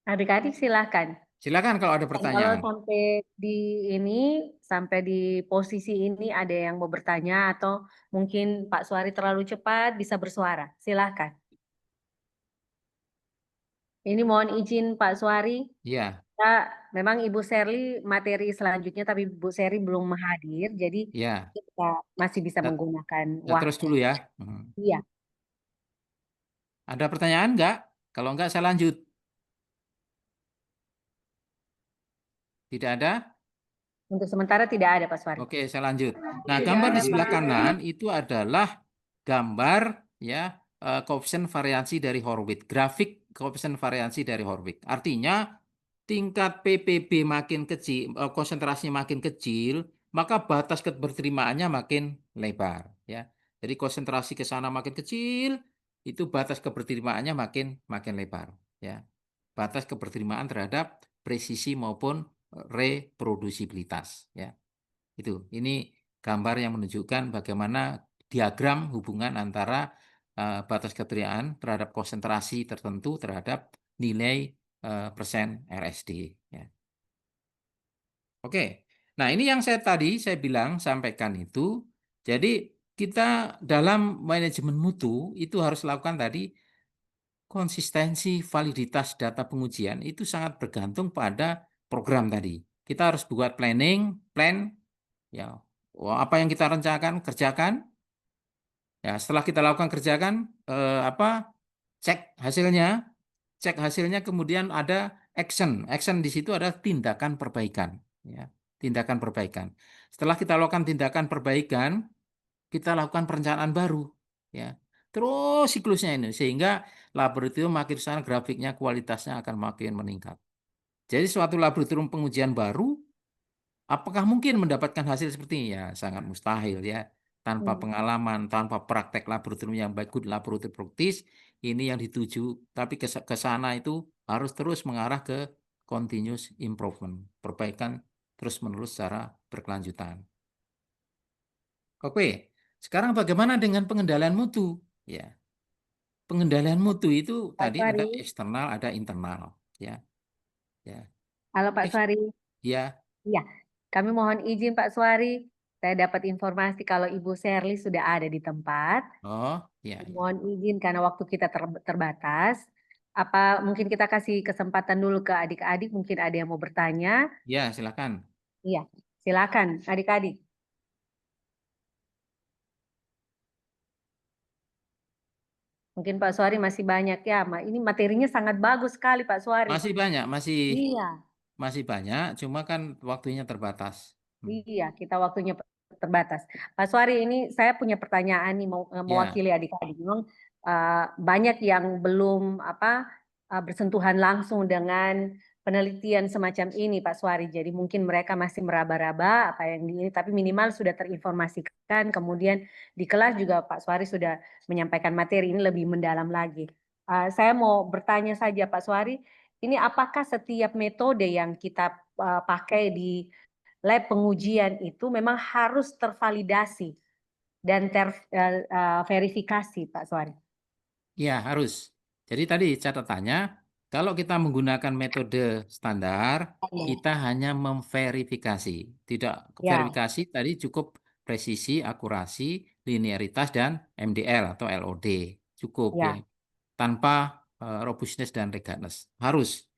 Adik-adik silahkan. Silakan kalau ada Dan kalau pertanyaan. sampai di ini, sampai di posisi ini ada yang mau bertanya atau mungkin Pak Suari terlalu cepat bisa bersuara. Silahkan. Ini mohon izin Pak Suari. Iya, Ya, memang Ibu Serly materi selanjutnya, tapi Ibu Serly belum hadir, jadi iya. kita masih bisa Kita, menggunakan kita terus waktu. dulu ya. Iya, Ada pertanyaan nggak? Kalau nggak, saya lanjut. Tidak ada? untuk sementara tidak ada Pak Suari. Oke, saya lanjut. Nah, gambar di sebelah kanan itu adalah gambar ya koefisien variasi dari Horwitz, grafik koefisien variasi dari Horwitz. Artinya tingkat PPB makin kecil, konsentrasinya makin kecil, maka batas keberterimaannya makin lebar ya. Jadi konsentrasi ke sana makin kecil, itu batas keberterimaannya makin makin lebar ya. Batas keberterimaan terhadap presisi maupun reprodusibilitas ya. Ini gambar yang menunjukkan bagaimana diagram hubungan antara batas keterimaan terhadap konsentrasi tertentu terhadap nilai persen RSD. Ya. Oke. Nah, ini yang saya bilang sampaikan itu. Jadi kita dalam manajemen mutu itu harus lakukan tadi konsistensi validitas data pengujian itu sangat bergantung pada program tadi. Kita harus buat plan ya. Apa yang kita rencanakan kerjakan. Ya, setelah kita lakukan kerjakan apa cek hasilnya, kemudian ada action. Action di situ ada tindakan perbaikan, ya. Tindakan perbaikan. Setelah kita lakukan tindakan perbaikan, kita lakukan perencanaan baru, ya. Terus siklusnya ini sehingga laboratorium makin sana grafiknya kualitasnya akan makin meningkat. Jadi suatu laboratorium pengujian baru apakah mungkin mendapatkan hasil seperti ini? Ya, sangat mustahil ya. Tanpa Hmm. pengalaman, tanpa praktek laboratorium yang baik, good laboratorium practice, ini yang dituju. Tapi ke sana itu harus terus mengarah ke continuous improvement, perbaikan terus-menerus secara berkelanjutan. Oke, sekarang bagaimana dengan pengendalian mutu? Ya, pengendalian mutu itu Pak tadi ada Suari, eksternal, ada internal. Ya, ya, halo Pak Eks- Suari. ya. Iya, kami mohon izin Pak Suari. Saya dapat informasi kalau Ibu Sherly sudah ada di tempat. Oh, ya, ya. Mohon izin karena waktu kita terbatas. Apa mungkin kita kasih kesempatan dulu ke adik-adik, mungkin ada yang mau bertanya. Ya, silakan. Iya, silakan adik-adik. Mungkin Pak Suari masih banyak ya. Ini materinya sangat bagus sekali Pak Suari. Masih banyak, masih Iya, Masih banyak, cuma kan waktunya terbatas. Hmm. iya, kita waktunya terbatas. Pak Suari, ini saya punya pertanyaan nih mau Ya, mewakili adik-adik. Memang banyak yang belum bersentuhan langsung dengan penelitian semacam ini, Pak Suari. Jadi mungkin mereka masih meraba-raba apa yang di ini, tapi minimal sudah terinformasikan. Kemudian di kelas juga Pak Suari sudah menyampaikan materi ini lebih mendalam lagi. Saya mau bertanya saja, Pak Suari, ini apakah setiap metode yang kita pakai di lab pengujian itu memang harus tervalidasi dan verifikasi, Pak Suari. ya harus. Jadi tadi catatannya, kalau kita menggunakan metode standar, kita hanya memverifikasi. Tidak Ya, verifikasi tadi cukup presisi, akurasi, linearitas, dan MDL atau LOD. Cukup ya. ya. Tanpa robustness dan regardless. Harus.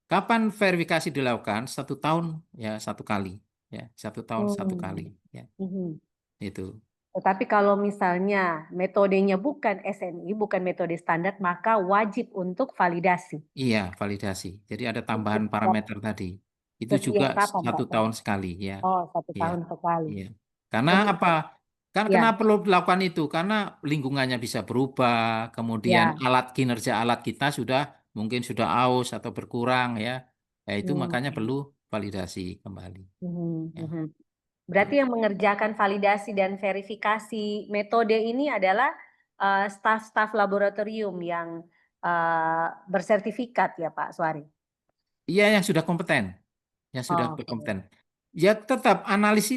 Kapan verifikasi dilakukan? 1 tahun ya 1 kali. Ya, 1 tahun 1 kali. Hmm. Ya, Mhm. itu. Tetapi kalau misalnya metodenya bukan SNI, bukan metode standar, maka wajib untuk validasi. Iya, validasi. Jadi ada tambahan Setiap, parameter tadi. Itu juga setiap kapan, Pak satu Suari? tahun sekali, ya. Oh, satu Iya, tahun sekali. iya. Karena apa? Kemudian, Kan ya, kenapa perlu dilakukan itu? Karena lingkungannya bisa berubah, kemudian ya. kinerja alat kita sudah mungkin sudah aus atau berkurang, ya. Ya itu Hmm. makanya perlu validasi kembali. Mhm, Ya, mhm. Berarti tuh. yang mengerjakan validasi dan verifikasi metode ini adalah staf-staf laboratorium yang bersertifikat ya Pak Suari. Iya, yang sudah kompeten. Yang sudah Oh, berkompeten. Ya tetap analis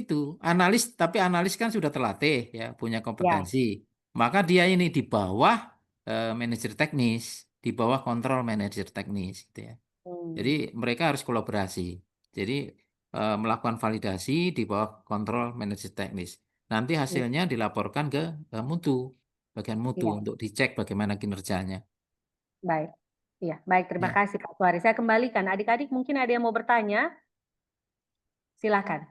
tapi analis kan sudah terlatih ya, punya ya. kompetensi. Maka dia ini di bawah manajer teknis, di bawah kontrol manajer teknis gitu ya. Jadi Hmm, mereka harus kolaborasi. Jadi melakukan validasi di bawah kontrol manajer teknis. Nanti iya, hasilnya dilaporkan ke mutu, bagian mutu iya, untuk dicek bagaimana kinerjanya. baik. Iya, baik. Terima Ya. kasih Pak Suari. Saya kembalikan. Adik-adik mungkin ada yang mau bertanya? Silakan.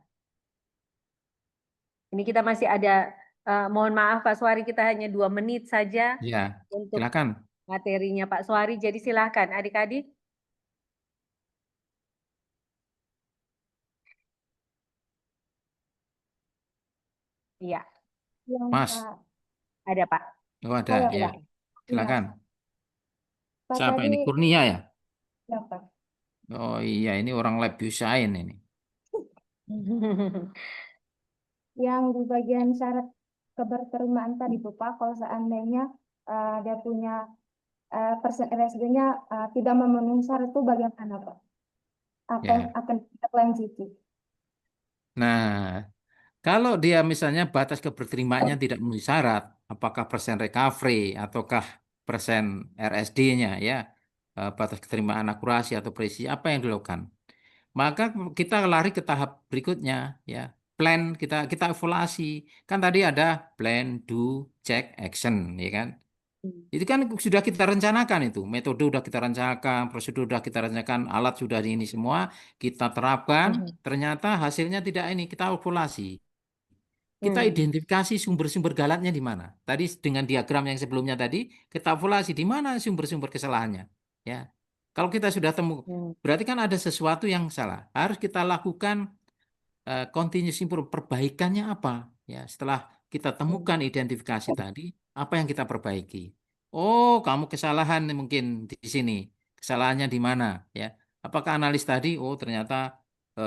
Ini kita masih ada, mohon maaf Pak Suari, kita hanya 2 menit saja Ya, untuk silakan. materinya Pak Suari. Jadi silakan adik-adik. Iya, Yang Mas. Pak, ada Pak. Oh ada, halo ya. Pak. Iya, Silakan. Pak Siapa tadi ini? Kurnia ya? ya Pak. Oh iya, ini orang lab Biusain ini. Yang di bagian syarat keberterimaan tadi tuh Pak, kalau seandainya dia punya persen RSG-nya tidak memenuhi syarat itu bagaimana Pak? Apa yang Ya. akan kita lanjuti? Nah, kalau dia misalnya batas keberterimaannya tidak memenuhi syarat, apakah persen recovery ataukah persen RSD-nya ya. batas keterimaan akurasi atau presisi, apa yang dilakukan? Maka kita lari ke tahap berikutnya, ya. Plan kita evaluasi. Kan tadi ada plan, do, check, action, ya kan? Itu kan sudah kita rencanakan itu. Metode sudah kita rencanakan, prosedur sudah kita rencanakan, alat sudah ini semua kita terapkan, ternyata hasilnya tidak ini, kita evaluasi. Kita identifikasi sumber-sumber galatnya di mana. Tadi dengan diagram yang sebelumnya tadi, kita evaluasi di mana sumber-sumber kesalahannya. Ya, kalau kita sudah temu, berarti kan ada sesuatu yang salah. Harus kita lakukan continuous improvement, perbaikannya apa? Ya, setelah kita temukan identifikasi tadi, apa yang kita perbaiki? Oh, kamu kesalahan mungkin di sini. Kesalahannya di mana? Ya, apakah analis tadi? Oh, ternyata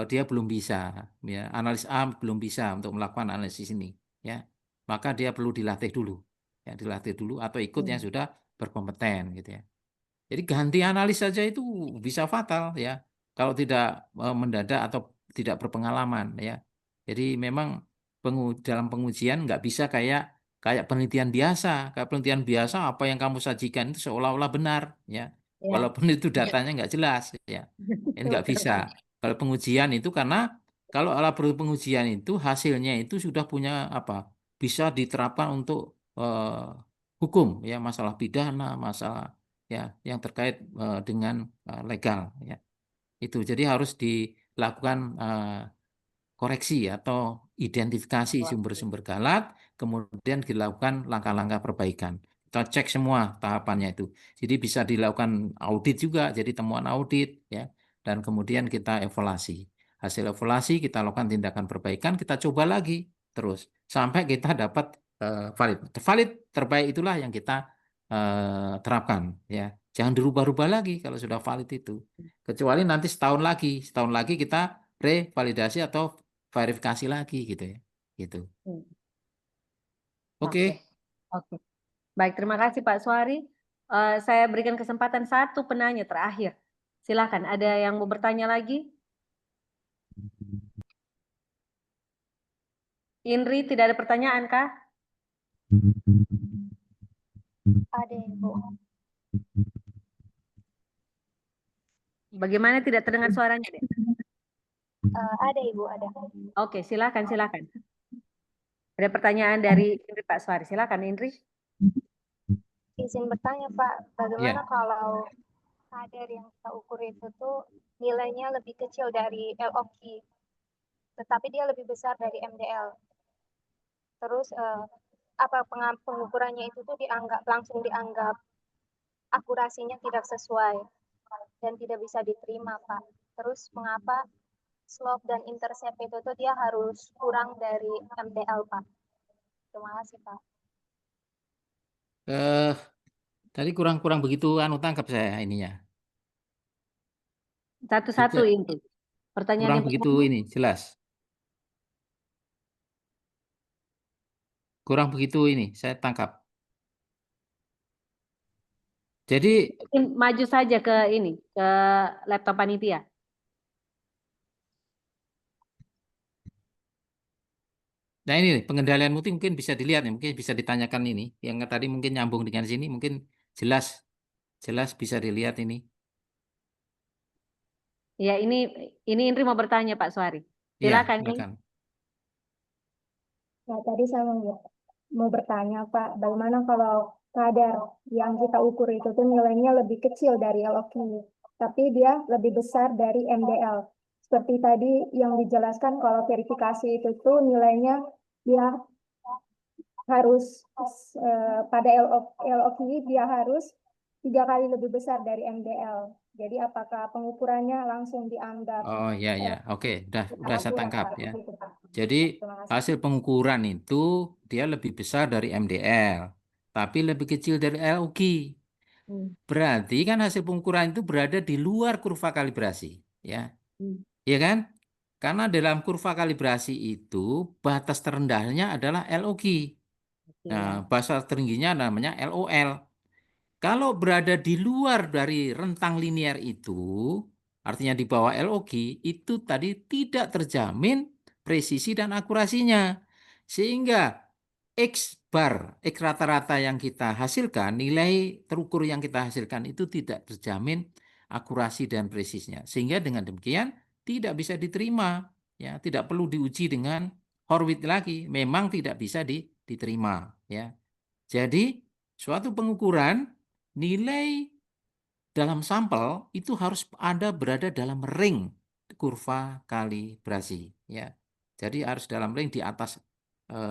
dia belum bisa. Ya, analis A belum bisa untuk melakukan analisis ini. Ya, maka dia perlu dilatih dulu. Ya, dilatih dulu atau ikut yang sudah berkompeten, gitu ya. Jadi ganti analis saja itu bisa fatal, ya, kalau tidak mendadak atau tidak berpengalaman, ya. Jadi memang dalam pengujian nggak bisa kayak kayak penelitian biasa. Kayak penelitian biasa apa yang kamu sajikan itu seolah-olah benar, ya. Ya. Walaupun itu datanya nggak jelas, ya. Ini nggak bisa. Kalau pengujian itu karena kalau alat pengujian itu hasilnya itu sudah punya apa? Bisa diterapkan untuk hukum, ya, masalah pidana, masalah, ya, yang terkait dengan legal, ya. Itu jadi harus dilakukan koreksi atau identifikasi sumber-sumber galat, kemudian dilakukan langkah-langkah perbaikan. Kita cek semua tahapannya itu. Jadi bisa dilakukan audit juga, jadi temuan audit, ya, dan kemudian kita evaluasi. Hasil evaluasi kita lakukan tindakan perbaikan, kita coba lagi terus sampai kita dapat valid. Valid terbaik itulah yang kita terapkan, ya. Jangan dirubah-rubah lagi kalau sudah valid itu. Kecuali nanti setahun lagi kita revalidasi atau verifikasi lagi, gitu ya. Gitu. Oke. Oke. Baik, terima kasih Pak Suari. Saya berikan kesempatan satu penanya terakhir. Silakan, ada yang mau bertanya lagi? Indri, tidak ada pertanyaan kah? Ada Ibu. Bagaimana tidak terdengar suaranya, Dek? Ada Ibu, ada. Oke, silakan. Ada pertanyaan dari Indri Pak Suari. Silakan Indri. Izin bertanya Pak, bagaimana kalau kadar yang kita ukur itu tuh nilainya lebih kecil dari LOQ, tetapi dia lebih besar dari MDL. Terus apa pengukurannya itu tuh langsung dianggap akurasinya tidak sesuai dan tidak bisa diterima Pak. Terus mengapa slope dan intercept itu tuh dia harus kurang dari MDL Pak? Terima kasih Pak. Tadi kurang begitu tangkap saya ininya. Satu-satu itu. Pertanyaan Kurang yang begitu pertama. ini jelas. Kurang begitu ini saya tangkap. Jadi mungkin maju saja ke ini, ke laptop panitia. nah ini pengendalian mutu mungkin bisa dilihat ya, mungkin bisa ditanyakan ini. Yang tadi mungkin nyambung dengan sini, mungkin jelas bisa dilihat ini. Ya, ini Indri mau bertanya Pak Suari. Iya, Silakan. silakan. Nah, tadi saya mau bertanya Pak, bagaimana kalau kadar yang kita ukur itu tuh nilainya lebih kecil dari LOQ, tapi dia lebih besar dari MDL. Seperti tadi yang dijelaskan kalau verifikasi itu tuh nilainya dia harus pada LOQ dia harus 3 kali lebih besar dari MDL. Jadi apakah pengukurannya langsung dianggap Oh ya, oke, udah saya tangkap, ya. Jadi Terima kasih. hasil pengukuran itu dia lebih besar dari MDL, tapi lebih kecil dari LOQ. Berarti kan hasil pengukuran itu berada di luar kurva kalibrasi, ya. Iya kan? Karena dalam kurva kalibrasi itu batas terendahnya adalah LOQ. Nah, batas tertingginya namanya LOL. Kalau berada di luar dari rentang linear itu, artinya di bawah LOQ, itu tadi tidak terjamin presisi dan akurasinya. Sehingga X bar, X rata-rata yang kita hasilkan, nilai terukur yang kita hasilkan itu tidak terjamin akurasi dan presisinya. Sehingga dengan demikian tidak bisa diterima, ya, tidak perlu diuji dengan Horwitz lagi, memang tidak bisa diterima, ya. Jadi suatu pengukuran nilai dalam sampel itu harus berada dalam ring kurva kalibrasi, ya. Jadi harus dalam ring di atas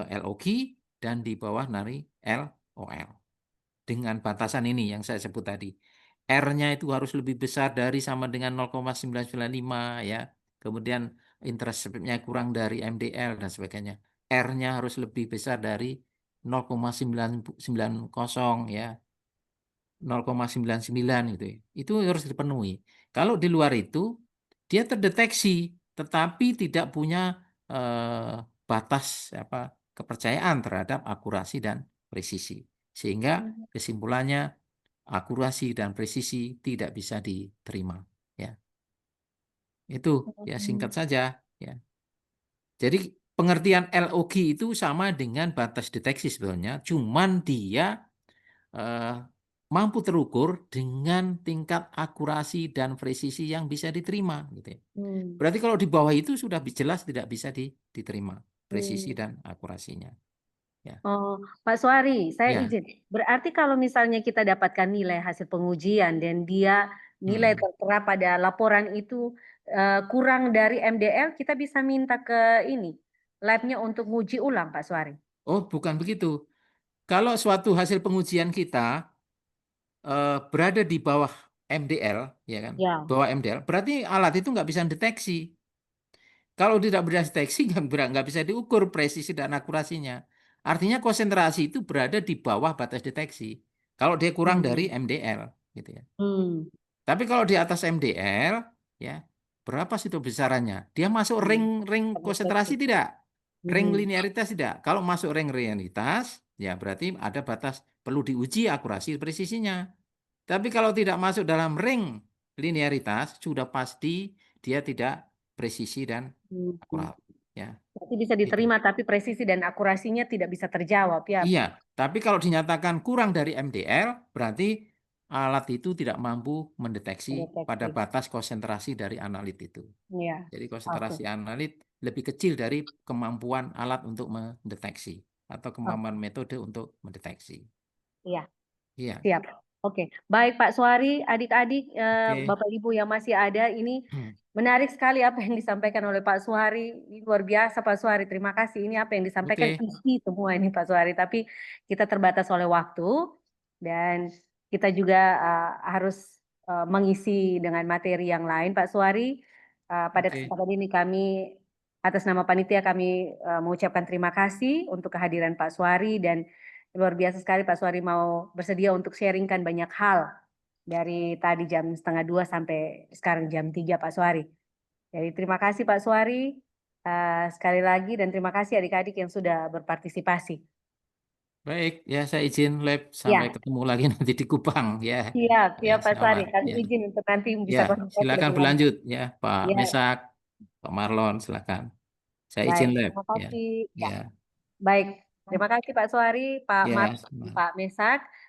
LOG dan di bawah dari LOL. Dengan batasan ini yang saya sebut tadi. R-nya itu harus lebih besar dari sama dengan 0,995, ya. Kemudian interceptnya kurang dari MDL dan sebagainya. R-nya harus lebih besar dari 0,990, ya. 0,99 gitu ya. Itu harus dipenuhi. Kalau di luar itu dia terdeteksi tetapi tidak punya batas kepercayaan terhadap akurasi dan presisi. Sehingga kesimpulannya akurasi dan presisi tidak bisa diterima, ya. Itu ya singkat saja, ya. Jadi pengertian LOG itu sama dengan batas deteksi sebetulnya, cuman dia mampu terukur dengan tingkat akurasi dan presisi yang bisa diterima, gitu ya. Berarti kalau di bawah itu sudah jelas tidak bisa diterima presisi dan akurasinya. Ya. Oh, Pak Suari, saya Ya. izin. Berarti kalau misalnya kita dapatkan nilai hasil pengujian dan dia nilai tertera pada laporan itu kurang dari MDL, kita bisa minta ke ini labnya untuk nguji ulang, Pak Suari. Oh, bukan begitu. Kalau suatu hasil pengujian kita berada di bawah MDL, ya kan? Ya. Bawah MDL, berarti alat itu nggak bisa deteksi. Kalau tidak berdeteksi nggak bisa diukur presisi dan akurasinya. Artinya konsentrasi itu berada di bawah batas deteksi. Kalau dia kurang dari MDL, gitu ya. Tapi kalau di atas MDL, ya berapa sih itu besarannya? Dia masuk ring konsentrasi tidak? Ring linearitas tidak? Kalau masuk ring linearitas, ya berarti ada batas perlu diuji akurasi presisinya. Tapi kalau tidak masuk dalam ring linearitas, sudah pasti dia tidak presisi dan akurat, ya. Berarti bisa diterima, tapi presisi dan akurasinya tidak bisa terjawab, ya. Iya, tapi kalau dinyatakan kurang dari MDL, berarti alat itu tidak mampu mendeteksi pada batas konsentrasi dari analit itu. Ya. Jadi konsentrasi analit lebih kecil dari kemampuan alat untuk mendeteksi atau kemampuan metode untuk mendeteksi. Iya. Iya. Siap. Oke, baik Pak Suari, adik-adik, Bapak Ibu yang masih ada, ini menarik sekali apa yang disampaikan oleh Pak Suari. Luar biasa Pak Suari, terima kasih. Ini apa yang disampaikan isi semua ini Pak Suari, tapi kita terbatas oleh waktu dan kita juga harus mengisi dengan materi yang lain Pak Suari. Pada kesempatan ini kami atas nama panitia kami mengucapkan terima kasih untuk kehadiran Pak Suari dan luar biasa sekali Pak Suari mau bersedia untuk sharingkan banyak hal dari tadi jam 1:30 sampai sekarang jam 3 Pak Suari. Jadi terima kasih Pak Suari sekali lagi dan terima kasih adik-adik yang sudah berpartisipasi. Baik, ya saya izin lab sampai ketemu lagi nanti di Kupang, ya. Siap, Ya, Pak Suari. Kami ya. izin untuk nanti bisa konsultasi silakan lebih berlanjut ya, Pak Ya. Mesak, Pak Marlon, silakan. Saya Baik, izin lab. terima kasih. Ya. Baik, terima kasih Pak Suari, Pak Ya, Marlon, Pak Mesak.